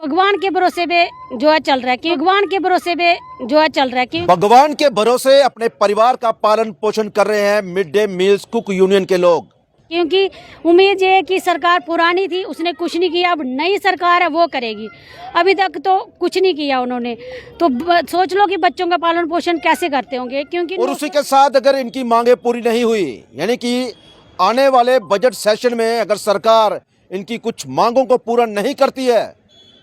भगवान के भरोसे पे जो है चल रहा है कि भगवान के भरोसे पे जो है चल रहा है कि भगवान के भरोसे अपने परिवार का पालन पोषण कर रहे हैं mid day meals cook union के लोग। क्योंकि उम्मीद ये है कि सरकार पुरानी थी उसने कुछ नहीं किया, अब नई सरकार है वो करेगी। अभी तक तो कुछ नहीं किया उन्होंने, तो सोच लो कि बच्चों का पालन पोषण कैसे करते होंगे। क्योंकि और उसी के साथ अगर इनकी मांगे पूरी नहीं हुई, यानी कि आने वाले बजट सेशन में अगर सरकार इनकी कुछ मांगों को पूरा नहीं करती है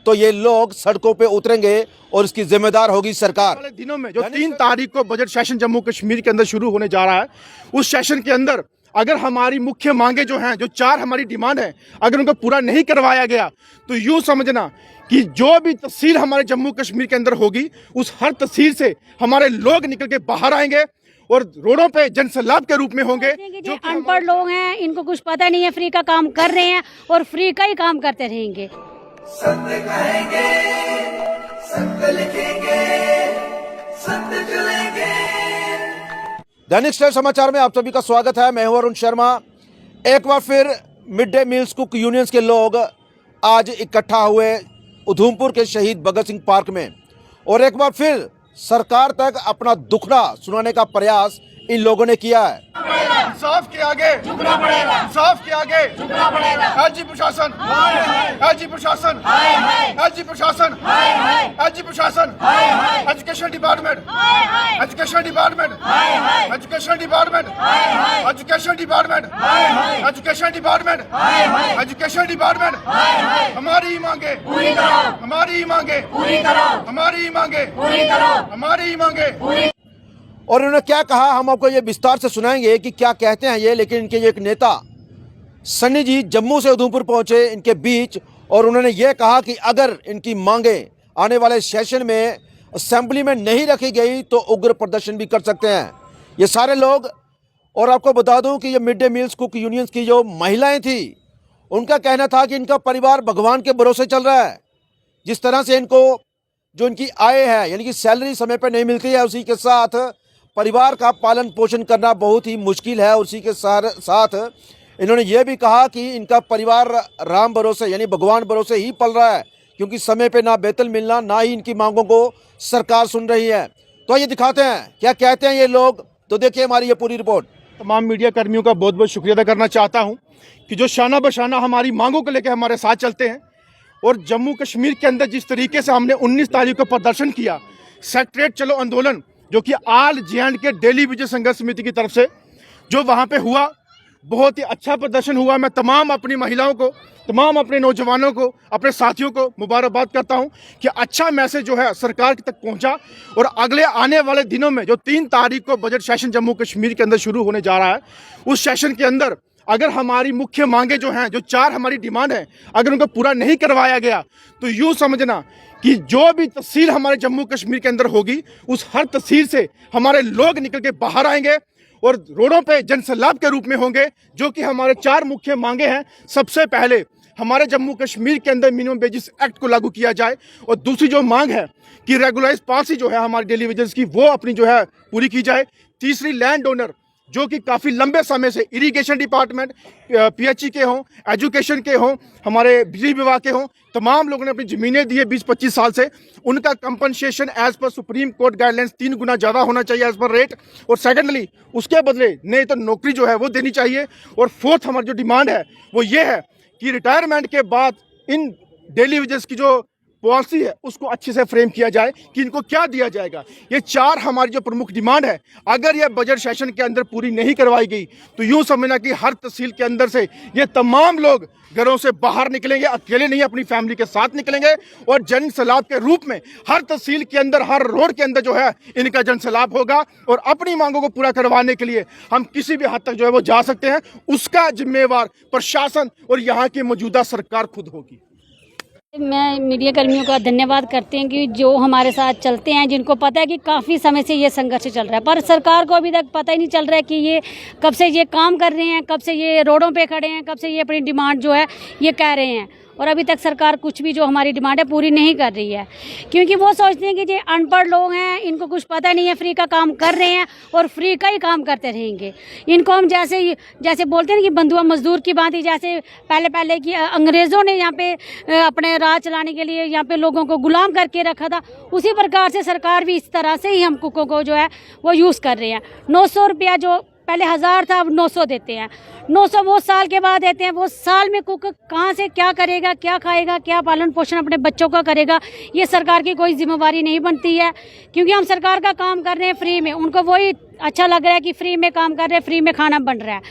तो ये लोग सड़कों पे उतरेंगे और इसकी जिम्मेदार होगी सरकार। वाले दिनों में जो 3 तारीख को बजट सेशन जम्मू कश्मीर के अंदर शुरू होने जा रहा है, उस सेशन के अंदर अगर हमारी मुख्य मांगे जो हैं, जो 4 हमारी डिमांड है, अगर उनको पूरा नहीं करवाया गया तो यूं समझना कि जो भी तहसील हमारे जम्मू कश्मीर के अंदर होगी, उस हर तहसील से हमारे लोग निकल के बाहर आएंगे और रोडों पे जनसैलाब के रूप में होंगे। जो अनपढ़ लोग हैं इनको कुछ पता नहीं है, फ्री का काम कर रहे हैं और फ्री का ही काम करते रहेंगे। सत्य कहेंगे, सत्य लिखेंगे, सत्य चलेंगे। दैनिक स्टार समाचार में आप सभी का स्वागत है। मैं हूं अरुण शर्मा। एक बार फिर mid day meals cook unions के लोग आज इकट्ठा हुए उधमपुर के शहीद भगत सिंह पार्क में, और एक बार फिर सरकार तक अपना दुखड़ा सुनाने का प्रयास इन लोगों ने किया है। इंसाफ के आगे झुकना पड़ेगा, इंसाफ के आगे झुकना पड़ेगा। एजी प्रशासन, एजी प्रशासन, एजी प्रशासन, एजी प्रशासन, education department, education department, education department, education department, education department, education department, हमारी मांगे पूरी करो, हमारी मांगे पूरी करो, हमारी मांगे पूरी करो, हमारी मांगे। और उन्होंने क्या कहा हम आपको ये विस्तार से सुनाएंगे कि क्या कहते हैं ये। लेकिन इनके जो एक नेता सन्नी जी जम्मू से उधमपुर पहुंचे इनके बीच, और उन्होंने ये कहा कि अगर इनकी मांगे आने वाले सेशन में असेंबली में नहीं रखी गई तो उग्र प्रदर्शन भी कर सकते हैं ये सारे लोग। और आपको बता दूं कि ये mid day meals cook unions की जो महिलाएं थी, उनका कहना था कि इनका परिवार भगवान के भरोसे चल रहा है। जिस तरह से इनको जो इनकी आय है, यानी कि सैलरी समय पर नहीं मिलती है, उसी के साथ परिवार का पालन पोषण करना बहुत ही मुश्किल है। उसी के साथ इन्होंने ये भी कहा कि इनका परिवार राम भरोसे यानी भगवान भरोसे ही पल रहा है, क्योंकि समय पे ना वेतन मिलना, ना ही इनकी मांगों को सरकार सुन रही है। तो ये दिखाते हैं क्या कहते हैं ये लोग, तो देखिए हमारी ये पूरी रिपोर्ट। तमाम मीडिया कर्मियों का बहुत बहुत शुक्रिया अदा करना चाहता हूं कि जो शाना बशाना हमारी मांगों को लेकर हमारे साथ चलते हैं। और जम्मू कश्मीर के अंदर जिस तरीके से हमने 19 तारीख को प्रदर्शन किया, सेक्रेट चलो आंदोलन, जो कि आल जे के डेली विजय संघर्ष समिति की तरफ से जो वहाँ पे हुआ, बहुत ही अच्छा प्रदर्शन हुआ। मैं तमाम अपनी महिलाओं को, तमाम अपने नौजवानों को, अपने साथियों को मुबारकबाद करता हूं कि अच्छा मैसेज जो है सरकार तक पहुंचा। और अगले आने वाले दिनों में जो 3 तारीख को बजट सेशन जम्मू कश्मीर के अंदर शुरू होने जा रहा है, उस सेशन के अंदर अगर हमारी मुख्य मांगे जो हैं, जो 4 हमारी डिमांड है, अगर उनको पूरा नहीं करवाया गया तो यूँ समझना कि जो भी तहसील हमारे जम्मू कश्मीर के अंदर होगी, उस हर तहसील से हमारे लोग निकल के बाहर आएंगे और रोडों पे जनसैलाब के रूप में होंगे। जो कि हमारे 4 मुख्य मांगे हैं। सबसे पहले हमारे जम्मू कश्मीर के अंदर मिनिमम वेजेस एक्ट को लागू किया जाए, और दूसरी जो मांग है कि रेगुलराइज पॉलिसी जो है हमारी डेली वेजेस की, वो अपनी जो है पूरी की जाए। तीसरी, लैंड ओनर जो कि काफ़ी लंबे समय से इरिगेशन डिपार्टमेंट, पीएचई के हों, एजुकेशन के हों, हमारे बिजली विभाग के हों, तमाम लोगों ने अपनी ज़मीनें दी है 20-25 साल से, उनका कंपनसेशन एज पर सुप्रीम कोर्ट गाइडलाइंस 3 गुना ज़्यादा होना चाहिए एज पर रेट। और सेकेंडली उसके बदले नहीं तो नौकरी जो है वो देनी चाहिए। और फोर्थ हमारी जो डिमांड है वो ये है कि रिटायरमेंट के बाद इन डेली वेजेस की जो पॉलिसी है उसको अच्छे से फ्रेम किया जाए कि इनको क्या दिया जाएगा। ये 4 हमारी जो प्रमुख डिमांड है, अगर ये बजट सेशन के अंदर पूरी नहीं करवाई गई तो यूं समझना कि हर तहसील के अंदर से ये तमाम लोग घरों से बाहर निकलेंगे, अकेले नहीं अपनी फैमिली के साथ निकलेंगे, और जनसैलाब के रूप में हर तहसील के अंदर, हर रोड के अंदर जो है इनका जनसैलाब होगा। और अपनी मांगों को पूरा करवाने के लिए हम किसी भी हद तक जो है वो जा सकते हैं, उसका जिम्मेवार प्रशासन और यहाँ की मौजूदा सरकार खुद होगी। मैं मीडिया कर्मियों का धन्यवाद करते हैं कि जो हमारे साथ चलते हैं, जिनको पता है कि काफ़ी समय से ये संघर्ष चल रहा है, पर सरकार को अभी तक पता ही नहीं चल रहा है कि ये कब से ये काम कर रहे हैं, कब से ये रोडों पे खड़े हैं, कब से ये अपनी डिमांड जो है ये कह रहे हैं। और अभी तक सरकार कुछ भी जो हमारी डिमांड है पूरी नहीं कर रही है, क्योंकि वो सोचते हैं कि जो अनपढ़ लोग हैं इनको कुछ पता नहीं है, फ्री का काम कर रहे हैं और फ्री का ही काम करते रहेंगे। इनको हम जैसे बोलते हैं ना कि बंधुआ मजदूर की बात ही, जैसे पहले कि अंग्रेज़ों ने यहाँ पे अपने राज चलाने के लिए यहाँ पे लोगों को गुलाम करके रखा था, उसी प्रकार से सरकार भी इस तरह से ही हम कुकों को जो है वो यूज़ कर रहे हैं। 900 रुपया जो पहले 1000 था अब 900 देते हैं। 900 वो साल के बाद देते हैं। वो साल में कुक कहाँ से क्या करेगा, क्या खाएगा, क्या पालन पोषण अपने बच्चों का करेगा, ये सरकार की कोई जिम्मेवारी नहीं बनती है, क्योंकि हम सरकार का काम कर रहे हैं फ्री में। उनको वही अच्छा लग रहा है कि फ्री में काम कर रहे हैं, फ्री में खाना बन रहा है।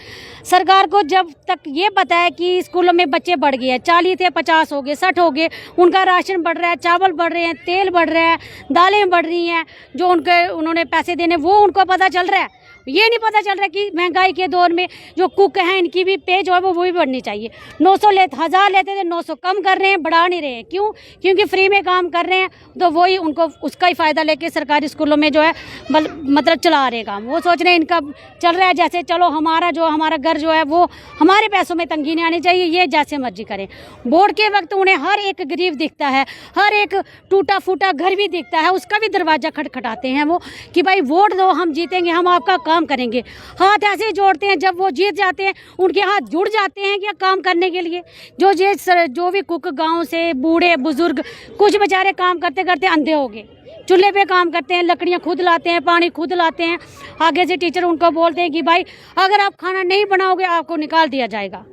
सरकार को जब तक ये पता है कि स्कूलों में बच्चे बढ़ गए हैं, 40 थे 50 हो गए, 60 हो गए, उनका राशन बढ़ रहा है, चावल बढ़ रहे हैं, तेल बढ़ रहा है, दालें बढ़ रही हैं, जो उन्होंने पैसे देने वो उनको पता चल रहा है। ये नहीं पता चल रहा कि महंगाई के दौर में जो कुक हैं इनकी भी पे जो है वो भी बढ़नी चाहिए। 1000 लेते थे, 900 कम कर रहे हैं, बढ़ा नहीं रहे हैं। क्यों? क्योंकि फ्री में काम कर रहे हैं, तो वही उनको उसका ही फ़ायदा लेके सरकारी स्कूलों में जो है मतलब चला रहे काम। वो सोच रहे हैं इनका चल रहा है जैसे, चलो हमारा घर जो है वो हमारे पैसों में तंगी नहीं आनी चाहिए, ये जैसे मर्जी करें। वोट के वक्त उन्हें हर एक गरीब दिखता है, हर एक टूटा फूटा घर भी दिखता है, उसका भी दरवाज़ा खटखटाते हैं वो कि भाई वोट दो, हम जीतेंगे, हम आपका काम करेंगे। हाथ ऐसे जोड़ते हैं, जब वो जीत जाते हैं उनके हाथ जुड़ जाते हैं क्या काम करने के लिए। जो भी कुक गांव से बूढ़े बुजुर्ग कुछ बेचारे काम करते करते अंधे हो गए, चूल्हे पे काम करते हैं, लकड़ियाँ खुद लाते हैं, पानी खुद लाते हैं। आगे से टीचर उनको बोलते हैं कि भाई अगर आप खाना नहीं बनाओगे आपको निकाल दिया जाएगा।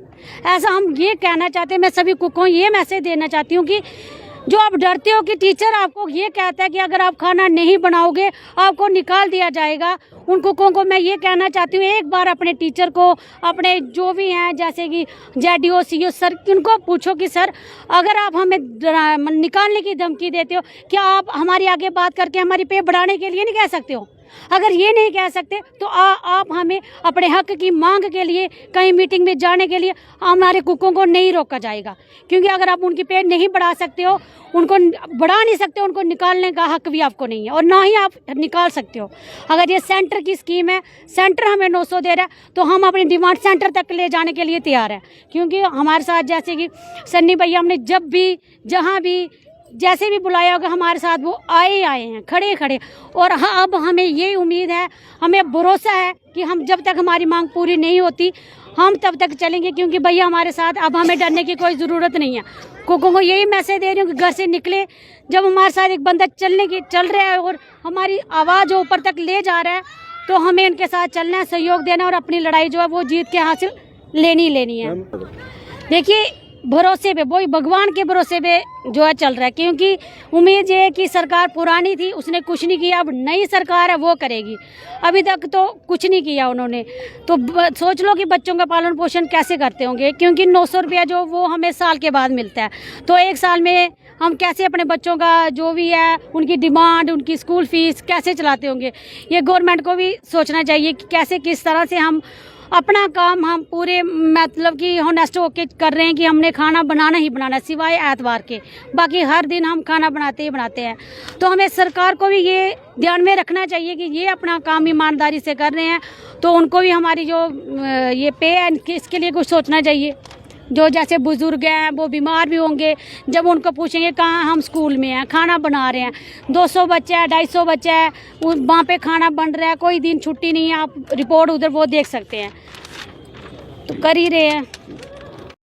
ऐसा हम ये कहना चाहते हैं, मैं सभी कुकों ये मैसेज देना चाहती हूँ कि जो आप डरते हो कि टीचर आपको ये कहता है कि अगर आप खाना नहीं बनाओगे आपको निकाल दिया जाएगा, उन कुकों को मैं ये कहना चाहती हूँ, एक बार अपने टीचर को, अपने जो भी हैं जैसे कि जेडीओ सीओ सर, इनको पूछो कि सर अगर आप हमें निकालने की धमकी देते हो, क्या आप हमारी आगे बात करके हमारी पे बढ़ाने के लिए नहीं कह सकते हो? अगर ये नहीं कह सकते तो आप हमें अपने हक की मांग के लिए कहीं मीटिंग में जाने के लिए हमारे कुकों को नहीं रोका जाएगा, क्योंकि अगर आप उनकी पे नहीं बढ़ा सकते हो, उनको बढ़ा नहीं सकते, उनको निकालने का हक भी आपको नहीं है और ना ही आप निकाल सकते हो। अगर ये सेंटर की स्कीम है, सेंटर हमें 900 दे रहा है तो हम अपनी डिमांड सेंटर तक ले जाने के लिए तैयार हैं, क्योंकि हमारे साथ जैसे कि सन्नी भैया हमने जब भी जहाँ भी जैसे भी बुलाया होगा हमारे साथ वो आए हैं खड़े। और हाँ, अब हमें ये उम्मीद है, हमें भरोसा है कि हम जब तक हमारी मांग पूरी नहीं होती हम तब तक चलेंगे, क्योंकि भैया हमारे साथ, अब हमें डरने की कोई ज़रूरत नहीं है। कुकों को यही मैसेज दे रही हूँ कि घर से निकले, जब हमारे साथ एक बंदा चल रहा है और हमारी आवाज़ ऊपर तक ले जा रहा है तो हमें उनके साथ चलना है, सहयोग देना और अपनी लड़ाई जो है वो जीत के हासिल लेनी है। देखिए भरोसे पे, वही भगवान के भरोसे पे जो है चल रहा है, क्योंकि उम्मीद ये है कि सरकार पुरानी थी उसने कुछ नहीं किया, अब नई सरकार है वो करेगी। अभी तक तो कुछ नहीं किया उन्होंने, तो सोच लो कि बच्चों का पालन पोषण कैसे करते होंगे, क्योंकि 900 रुपया जो वो हमें साल के बाद मिलता है, तो एक साल में हम कैसे अपने बच्चों का जो भी है उनकी डिमांड, उनकी स्कूल फीस कैसे चलाते होंगे। ये गवर्नमेंट को भी सोचना चाहिए कि कैसे किस तरह से हम अपना काम हम पूरे मतलब कि होनेस्ट होके कर रहे हैं कि हमने खाना बनाना ही बनाना, सिवाय एतवार के, बाकी हर दिन हम खाना बनाते हैं। तो हमें सरकार को भी ये ध्यान में रखना चाहिए कि ये अपना काम ईमानदारी से कर रहे हैं, तो उनको भी हमारी जो ये पे है इसके लिए कुछ सोचना चाहिए। जो जैसे बुज़ुर्ग हैं वो बीमार भी होंगे, जब उनको पूछेंगे कहाँ, हम स्कूल में हैं, खाना बना रहे हैं, 200 बच्चा है, 250 बच्चा है, वहाँ पे खाना बन रहा है, कोई दिन छुट्टी नहीं है, आप रिपोर्ट उधर वो देख सकते हैं, तो कर ही रहे हैं।